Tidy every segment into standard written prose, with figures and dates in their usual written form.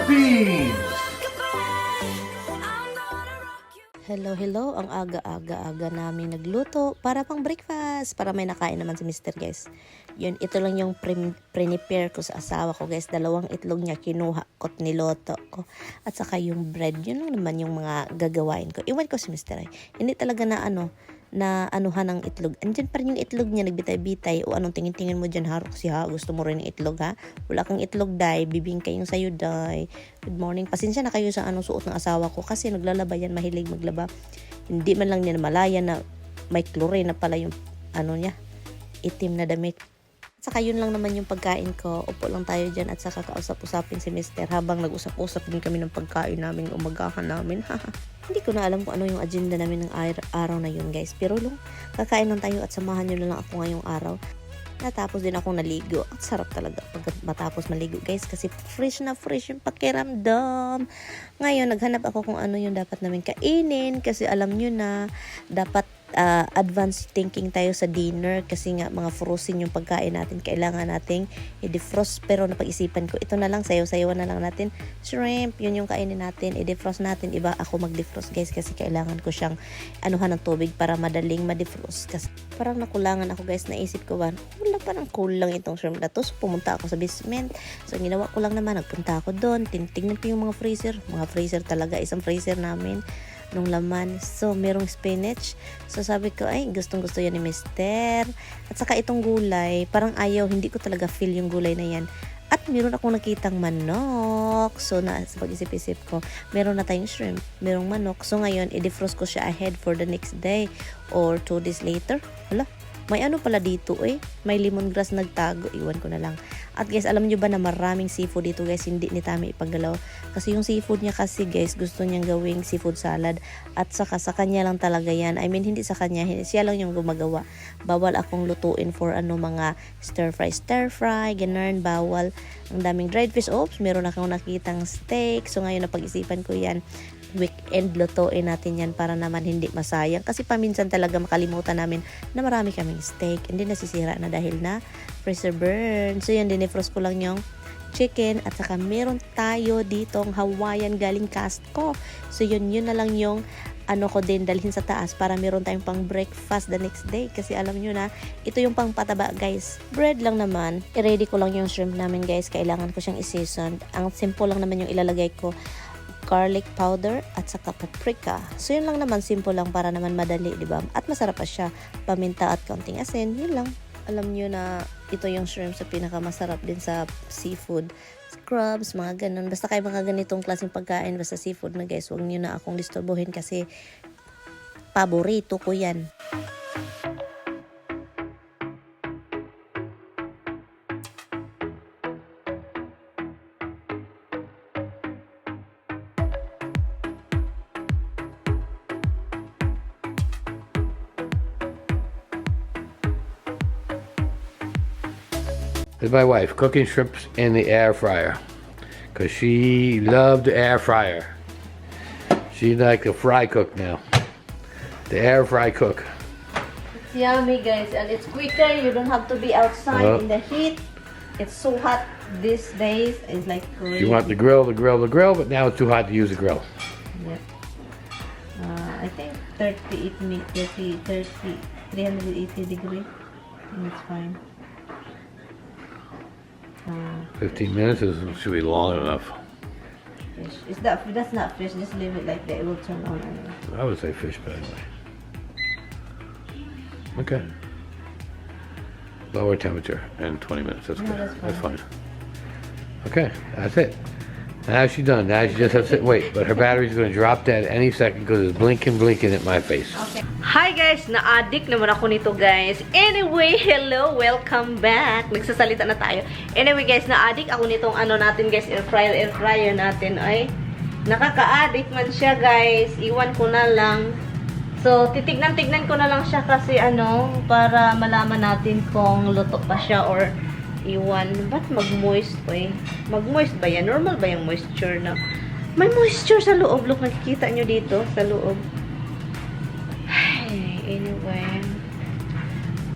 Philippines! Hello. Ang aga-aga namin nagluto para pang breakfast. Para may nakain naman si Mr. guys. Yun, ito lang yung prepare ko sa asawa ko guys. 2 itlog niya kinuha ko at niloto ko. At saka yung bread. Yun lang naman yung mga gagawain ko. Iwan ko si Mr. ay. Hindi talaga na anuhan ng itlog. Andyan pa rin yung itlog niya, nagbitay-bitay. O anong tingin-tingin mo dyan, Harok? Si ha, gusto mo rin ng itlog, ha? Wala kang itlog, day. Bibingkay yung sayo, day. Good morning. Pasensya na kayo sa anong suot ng asawa ko kasi naglalaba yan, mahilig maglaba. Hindi man lang niya malaya na may chlorine na pala yung niya, itim na damit. At saka yun lang naman yung pagkain ko. Upo lang tayo dyan at saka kausap-usapin si Mr. habang nag-usap-usap din kami ng pagkain namin, umagahan namin. Hindi ko na alam kung ano yung agenda namin ng araw na yun guys. Pero kakain lang tayo at samahan nyo na lang ako ngayong araw. Natapos din akong naligo. At sarap talaga pag matapos maligo guys. Kasi fresh na fresh yung pakiramdam. Ngayon naghanap ako kung ano yung dapat namin kainin. Kasi alam nyo na dapat advanced thinking tayo sa dinner. Kasi nga mga frozen yung pagkain natin. Kailangan nating i-defrost. Pero napag-isipan ko ito na lang. Sayaw-sayawan na lang natin. Shrimp. Yun yung kainin natin. I-defrost natin. Iba ako mag-defrost guys. Kasi kailangan ko siyang anuhan ng tubig para madaling ma-defrost. Kasi parang nakulangan ako guys. Naisip ko ba, wala parang kulang itong shrimp na to. So, pumunta ako sa basement. So ginawa ko lang naman. Nagpunta ako doon. Tingnan ko yung mga freezer. Mga freezer talaga. Isang freezer namin nung laman. So, merong spinach. So, sabi ko, ay, gustong-gusto yan ni Mister. At saka itong gulay, parang ayaw, hindi ko talaga feel yung gulay na yan. At meron akong nakitang manok. So, sa pag-isip-isip ko, meron na tayong shrimp, merong manok. So, ngayon, i-defrost ko siya ahead for the next day or 2 days later. Hala, may ano pala dito may lemongrass nagtago, iwan ko na lang. At guys, alam nyo ba na maraming seafood dito guys, hindi ni Tami ipagalaw. Kasi yung seafood niya kasi guys, gusto niyang gawing seafood salad. At saka sa kanya lang talaga yan. I mean, hindi sa kanya, siya lang yung gumagawa. Bawal akong lutuin for mga stir fry, ganun, bawal. Ang daming dried fish, meron akong nakitang steak. So ngayon napag-isipan ko yan. Weekend lutuin natin yan para naman hindi masayang kasi paminsan talaga makalimutan namin na marami kaming steak, hindi nasisira na dahil na freezer burn. So yan, dinefrost ko lang yung chicken at saka meron tayo ditong Hawaiian galing Costco. So yun na lang yung ko din dalhin sa taas para meron tayong pang breakfast the next day kasi alam nyo na ito yung pang pataba guys. Bread lang naman, i-ready ko lang yung shrimp namin guys, kailangan ko siyang i-season. Ang simple lang naman yung ilalagay ko, garlic powder at saka paprika. So yun lang naman, simple lang para naman madali, di ba? At masarap pa siya. Paminta at konting asin, yun lang. Alam nyo na ito yung shrimp sa pinakamasarap din sa seafood. Crabs, mga ganun. Basta kayo mga ganitong klaseng pagkain, basta seafood na guys, huwag nyo na akong disturbuhin kasi paborito ko yan. With my wife cooking shrimps in the air fryer because she loved the air fryer. She's like a fry cook now. The air fry cook. It's yummy guys and it's quicker. You don't have to be outside in the heat. It's so hot these days. It's like crazy. You want the grill, but now it's too hot to use the grill. Yep. I think 380 degrees. I think it's fine. 15 minutes should be long enough. Fish. That's not fish. Just leave it like that. It will turn on. I would say fish, but anyway. Okay. Lower temperature in 20 minutes. That's good. That's fine. Okay, that's it. Now she's done. Now she just has to wait. But her battery's going to drop dead any second because it's blinking at my face. Okay. Hi guys! Na-addict naman ako nito guys. Anyway, hello! Welcome back! Nagsasalita na tayo. Anyway guys, na-addict ako nitong natin guys, air fryer natin. Ay, nakaka-addict man siya guys. Iwan ko na lang. So, titignan ko na lang siya kasi para malaman natin kung luto pa siya or iwan. Ba't mag-moist pa Mag-moist ba yan? Normal ba yung moisture na? May moisture sa loob. Look, nakikita nyo dito sa loob. Anyway.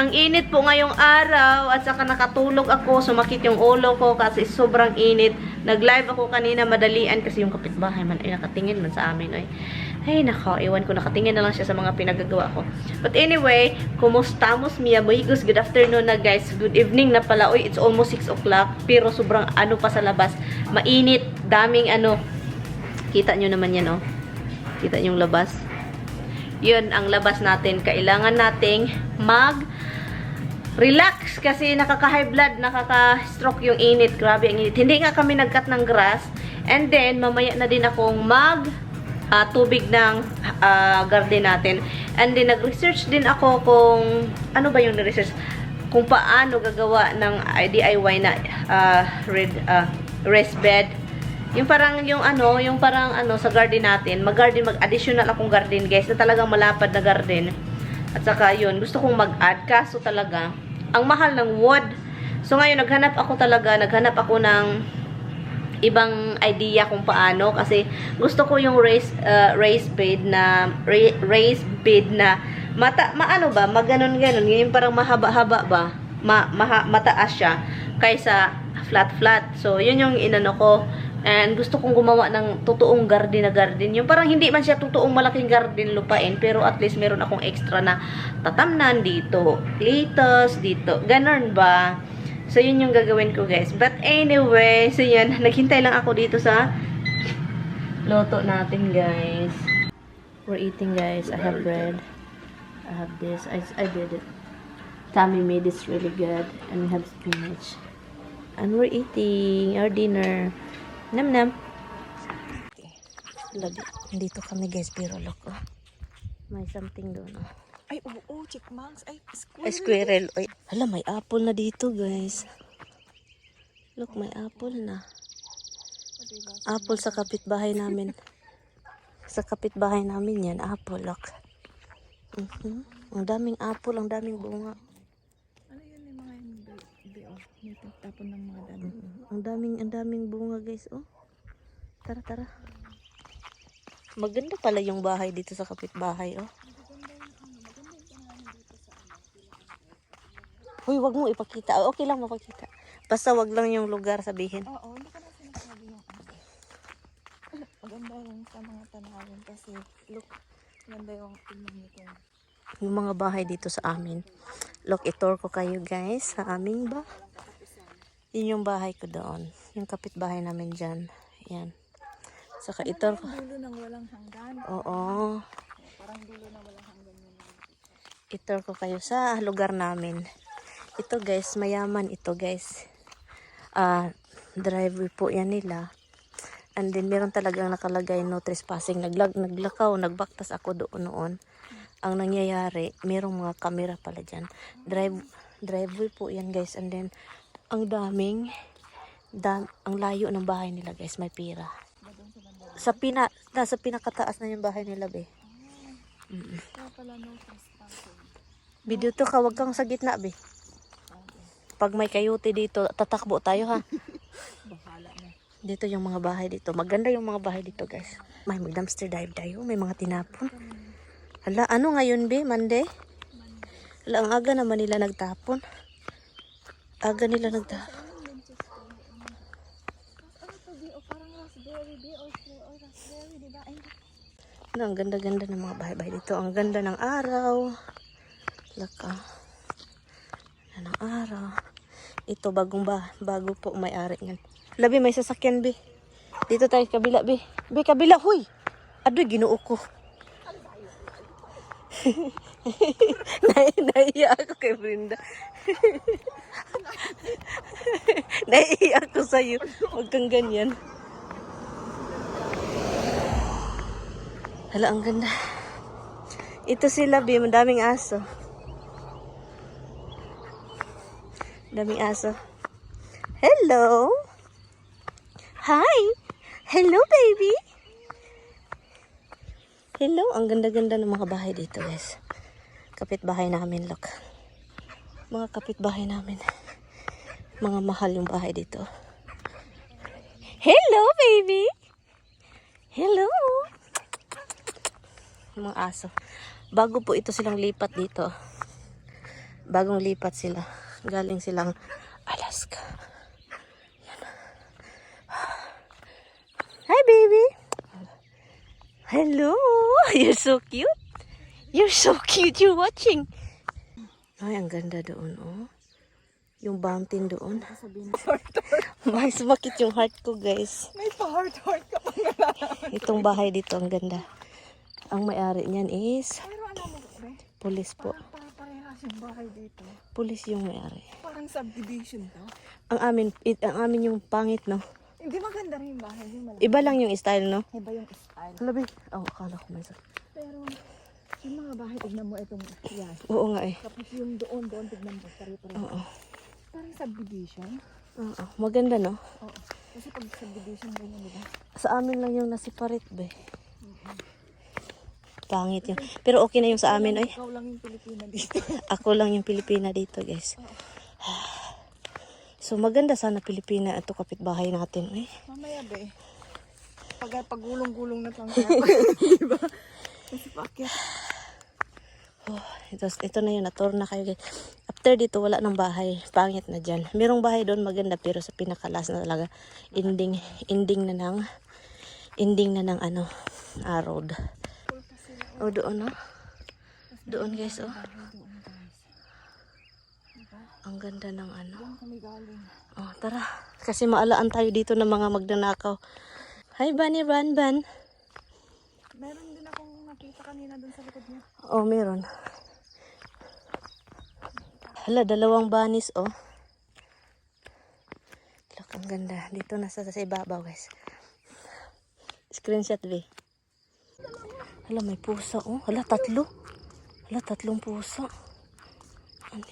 Ang init po ngayong araw at saka nakatulog ako, sumakit yung ulo ko kasi sobrang init. Nag-live ako kanina madalian kasi yung kapitbahay man ay nakatingin man sa amin. Ay nako, ewan ko, nakatingin na lang siya sa mga pinagagawa ko. But anyway, kumusta mo miya boygos? Good afternoon na guys. Good evening na pala. Uy, it's almost 6 o'clock. Pero sobrang ano pa sa labas. Mainit. Daming ano. Kita nyo naman yan, oh. Kita nyo yung labas. Yun ang labas natin. Kailangan nating relax kasi nakaka-high blood, nakaka-stroke yung init. Grabe ang init. Hindi nga kami nag-cut ng grass. And then, mamaya na din akong tubig ng garden natin. And then, nag-research din ako kung, ano ba yung research? Kung paano gagawa ng DIY na raised bed. Yung parang sa garden natin, mag-additional akong garden guys, na talagang malapad na garden. At saka yun, gusto kong mag-add, kaso talaga, ang mahal ng wood. So ngayon, naghanap ako ng ibang idea kung paano, kasi gusto ko yung raised bed na maganon-ganon, yung parang mahaba-haba ba, mataas siya, kaysa flat-flat. So yun yung inano ko. And gusto kong gumawa ng totoong garden na garden. Yung parang hindi man siya totoong malaking garden lupain, pero at least meron akong extra na tatamnan dito, lettuce dito. Ganon ba? So yun yung gagawin ko guys. But anyway, so yun, naghintay lang ako dito sa loto natin guys. We're eating guys. I have bread. I have this. I did it. Tammy made this really good. And we have spinach. And we're eating our dinner. Nam-nam. Labi. Dito kami guys, pero look, oh. May something doon, oh. Ay, oo, chipmunks. Ay, squirrel. Ay, squirrel. Ay, hala, may apple na dito guys. Look, may apple na. Apple sa kapitbahay namin. Sa kapitbahay namin yan, apple, look. Ang daming apple, ang daming bunga. Ano yun yung mga hindi, oh. May tapon ng mga dami. Ang daming bunga guys, oh. Tara. Maganda pala yung bahay dito sa kapitbahay, oh. Hoy, wag mo ipakita. Okay lang mapakita. Basta wag lang yung lugar sabihin. Oo, hindi ko na sinasabi yung maganda lang sa mga tanawin kasi look, maganda yung tingnan nito. Yung mga bahay dito sa amin. Look, itor ko kayo guys sa aming yun yung bahay ko doon. Yung kapitbahay namin dyan. Yan. Saka itor ko. Dulo ng walang hanggan. Oo. Parang dulo na walang hanggan yun. Itor ko kayo sa lugar namin. Ito guys, mayaman ito guys. Driveway po yan nila. And then meron talagang nakalagay no trespassing. Naglakaw, nagbaktas ako doon noon. Ang nangyayari, merong mga camera pala dyan. Driveway po yan guys. And then, ang layo ng bahay nila guys, may pira. Nasa pinakataas na yung bahay nila be. Video to ka, wag kang sa gitna be. Pag may coyote dito, tatakbo tayo ha. Dito yung mga bahay dito. Maganda yung mga bahay dito guys. May dumpster dive tayo, may mga tinapon. Hala, ano ngayon be? Monday? Hala, ang aga naman nila nagtapon. Aga nila nagtapon. Ang ganda-ganda ng mga bahay-bahay dito. Ang ganda ng araw. Laka. Ng araw. Ito bago po may-ari nga. Labi, may sasakyan be. Dito tayo kabila be. Be, kabila, huy. Adoy, ginoo ko. Naiiyak ako kay Brenda. Naiiyak ako sa'yo. Huwag kang ganyan. Hala, ang ganda. Ito sila, be. Madaming aso. Daming aso. Hello. Hi. Hello, baby. Hello. Ang ganda-ganda ng mga bahay dito, guys. Kapitbahay namin, look. Mga kapitbahay namin. Mga mahal yung bahay dito. Hello, baby. Hello. Yung mga aso. Bago po ito silang lipat dito. Bagong lipat sila. Galing silang Alaska. Yan. Hi, baby. Hello. You're so cute. You're so cute. You're watching. Ay, ang ganda doon, oh. Yung mountain doon. Sabihin heart. May sumakit yung heart ko, guys. May pa-heart ka pa nga. Itong bahay dito, ang ganda. Ang may-ari niyan is Pero ano mo, be? pulis po. Parehas yung bahay dito. Pulis yung may-ari. Parang subdivision to. Ang amin yung pangit, no? Hindi maganda rin yung bahay. Yung malaki. Iba lang yung style, no? Iba yung style. Labi. Oh, akala ko may sakit. Pero yung mga bahay, tignan mo itong yan. Oo nga eh. Tapos yung doon tignan mo. Pare-pare. Oo. Parang subdivision. Oo. Maganda, no? Oo. Kasi pag subdivision ganyan, diba? Sa amin lang yung nasiparate, be. Pangit yun. Pero okay na yung sa amin, ay. Ikaw lang yung Pilipina dito. Ako lang yung Pilipina dito, guys. So, maganda sana Pilipina ito kapitbahay natin, ay. Mamaya, be. Pag-gulong-gulong na lang tayo. Diba? Kasi bakit? Oh, ito na yun, natur na kayo, guys. After dito, wala ng bahay. Pangit na dyan. Merong bahay doon, maganda, pero sa pinakalas na talaga, ending na ng ano, road. Oh, doon, no? Doon, guys, oh. Ang ganda ng ano. Doon kami galing. Oh, tara. Kasi maalaan tayo dito ng mga magnanakaw. Hi, Bunny Ban. Meron din akong nakita kanina doon sa likod niya. Oh, meron. Hala, 2 bunnies, oh. Look, ang ganda. Dito nasa sa ibabaw, guys. Screenshot, be. Hala, may pusa, oh. Hala, 3. Hala, 3 pusa. Ano,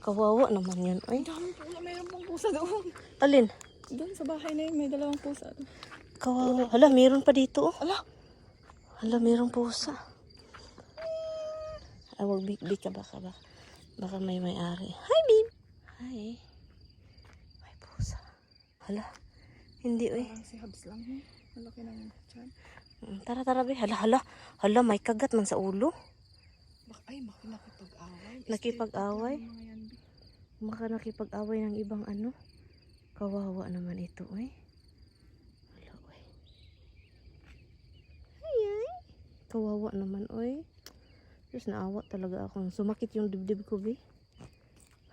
kawawa naman yun, ay. Dami pusa. Mayroon pang pusa doon. Alin? Doon sa bahay na yun, may 2 pusa. Kawawa. Hala, meron pa dito, oh. Ala! Hala, mayroong pusa. Ay, wag big ka baka. Baka may-ari. Hi, babe. Hi. May pusa. Hala. Hindi, oy. Parang si Habs lang. Malaki ng tiyan. Tara, be. Hala, may kagat man sa ulo. Ay, nakipag-away. Nakipag-away? Mga yan, be. Maka nakipag-away ng ibang ano. Kawawa naman ito, oy. Hala, oy. Ay. Kawawa naman, oy. Diyos, naawa talaga ako. Sumakit yung dibdib ko, be.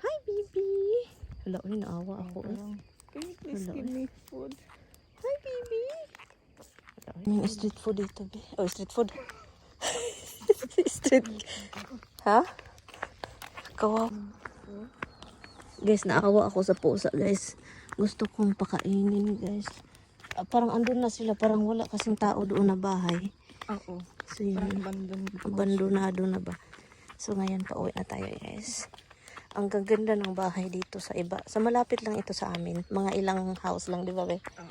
Hi, baby. Hala, oy, naawa ako, eh. Can you please Hello, give me food? Hi, baby. Yung street food dito, be. Oh, street food. Street. Ha? Kawawa. Guys, naawa ako sa pusa, guys. Gusto kong pakainin, guys. Parang andun na sila. Parang wala kasing tao doon na bahay. Oo. So, yun. Abandonado na ba? So, ngayon pauwi na tayo, guys. Ang gaganda ng bahay dito sa iba. Sa malapit lang ito sa amin. Mga ilang house lang, di ba, be? Oo.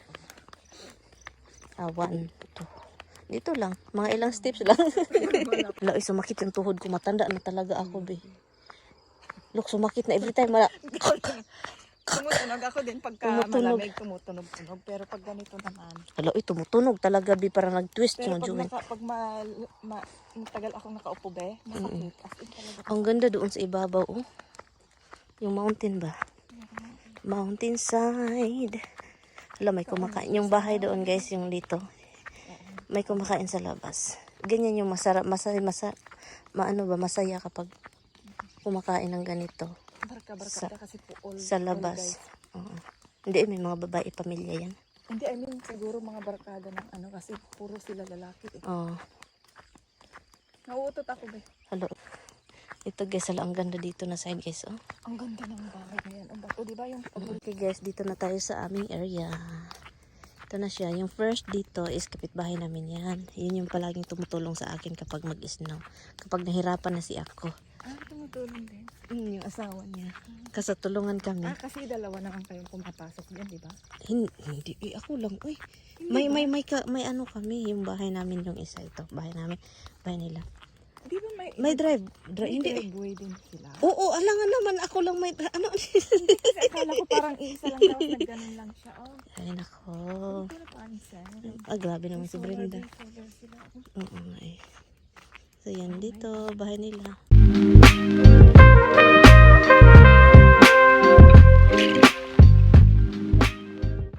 1, 2. Dito lang. Mga ilang steps lang. Wala, sumakit yung tuhod ko. Matanda na talaga ako, be. Look, sumakit na every time. Tumutunog ako din pagka Tumutunog. malamig, tumutunog. Pero pag ganito naman. Hala, tumutunog talaga, be. Parang nag-twist Pero yung joint. pag matagal akong nakaupo, be, masakit. As in talaga. Ang ganda doon sa ibabaw, oh. Yung mountain ba? Mountain side. Hala, may kumakain. Yung bahay doon, guys, yung dito. May kumakain sa labas. Ganyan yung masarap, masaya kapag kumakain ng ganito. Barka-barka kasi po all. Sa labas. Oo. Hindi, may mga babae pamilya yan. Hindi, I mean, siguro mga barkada ng ano, kasi puro sila lalaki. Eh. Oo. Nauutot ako, be. Hello. Ito, guys, hala, ang ganda dito na side, guys, oh. Ang ganda ng bahay na yan. Ang bato, di ba yung Okay, guys, dito na tayo sa aming area. Ito na siya. Yung first dito is kapitbahay namin yan. Yun yung palaging tumutulong sa akin kapag mag-snow. Kapag nahirapan na si ako. tumutulong din. Yung asawa niya. Kasi tulungan kami. Kasi dalawa naman kayong pumapasok din, di ba? Hindi, ako lang. Uy, may ano kami. Yung bahay namin yung isa ito. Bahay namin. Bahay nila. Di ba May drive. Hindi. driveway din sila? Oo, alangan naman. Ako lang may, ano. Kasi akala ko parang isa lang daw, nagganon lang siya. Oh, Ay, nako. pero paansan. Grabe naman si Brenda. Solar sila. Oo, eh. So, yan dito. Bahay nila.